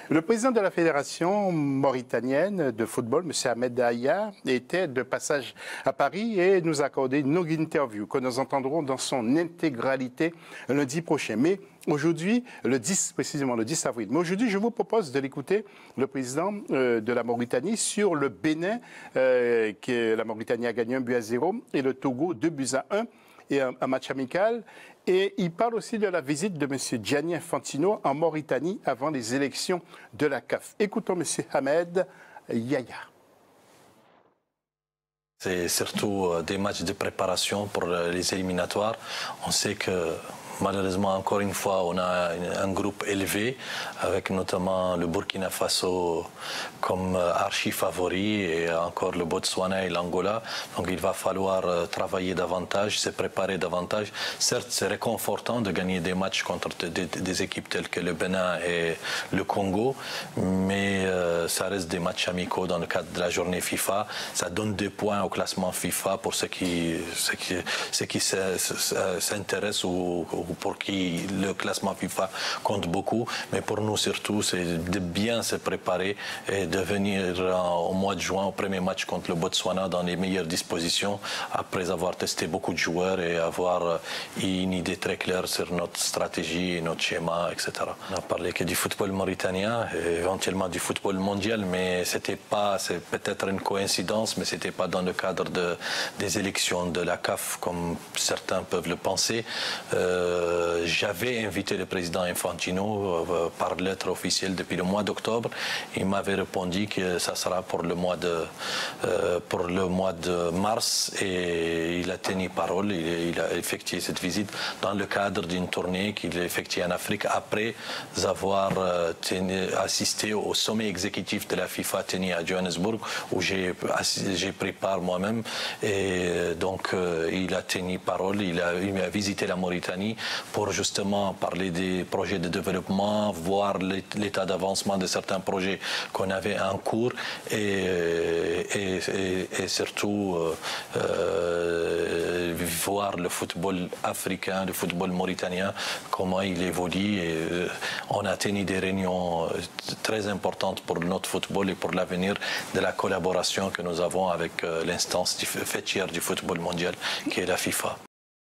Le président de la Fédération mauritanienne de football, M. Ahmed Aya, était de passage à Paris et nous a accordé une longue interview que nous entendrons dans son intégralité lundi prochain. Mais aujourd'hui, précisément le 10 avril. Mais aujourd'hui, je vous propose de l'écouter, le président de la Mauritanie, sur le Bénin, que la Mauritanie a gagné 1-0 et le Togo 2-1. Et un match amical. Et il parle aussi de la visite de M. Gianni Infantino en Mauritanie avant les élections de la CAF. Écoutons M. Ahmed Yaya. C'est surtout des matchs de préparation pour les éliminatoires. On sait que malheureusement, encore une fois, on a un groupe élevé, avec notamment le Burkina Faso comme archi-favori et encore le Botswana et l'Angola. Donc il va falloir travailler davantage, se préparer davantage. Certes, c'est réconfortant de gagner des matchs contre des équipes telles que le Bénin et le Congo, mais ça reste des matchs amicaux dans le cadre de la journée FIFA. Ça donne des points au classement FIFA pour ceux qui s'intéressent ou pour qui le classement FIFA compte beaucoup. Mais pour nous surtout, c'est de bien se préparer et de venir au mois de juin au premier match contre le Botswana dans les meilleures dispositions après avoir testé beaucoup de joueurs et avoir une idée très claire sur notre stratégie, notre schéma, etc. On a parlé que du football mauritanien, éventuellement du football mondial, mais c'était pas, c'est peut-être une coïncidence, mais c'était pas dans le cadre des élections de la CAF comme certains peuvent le penser. J'avais invité le président Infantino par lettre officielle depuis le mois d'octobre. Il m'avait répondu que ça sera pour le mois de mars et il a tenu parole. Il a effectué cette visite dans le cadre d'une tournée qu'il a effectuée en Afrique après avoir assisté au sommet exécutif de la FIFA tenu à Johannesburg où j'ai pris part moi-même. Et donc il a tenu parole, il a visité la Mauritanie pour justement parler des projets de développement, voir l'état d'avancement de certains projets qu'on avait en cours et surtout voir le football africain, le football mauritanien, comment il évolue. Et on a tenu des réunions très importantes pour notre football et pour l'avenir de la collaboration que nous avons avec l'instance fêtière du football mondial qui est la FIFA.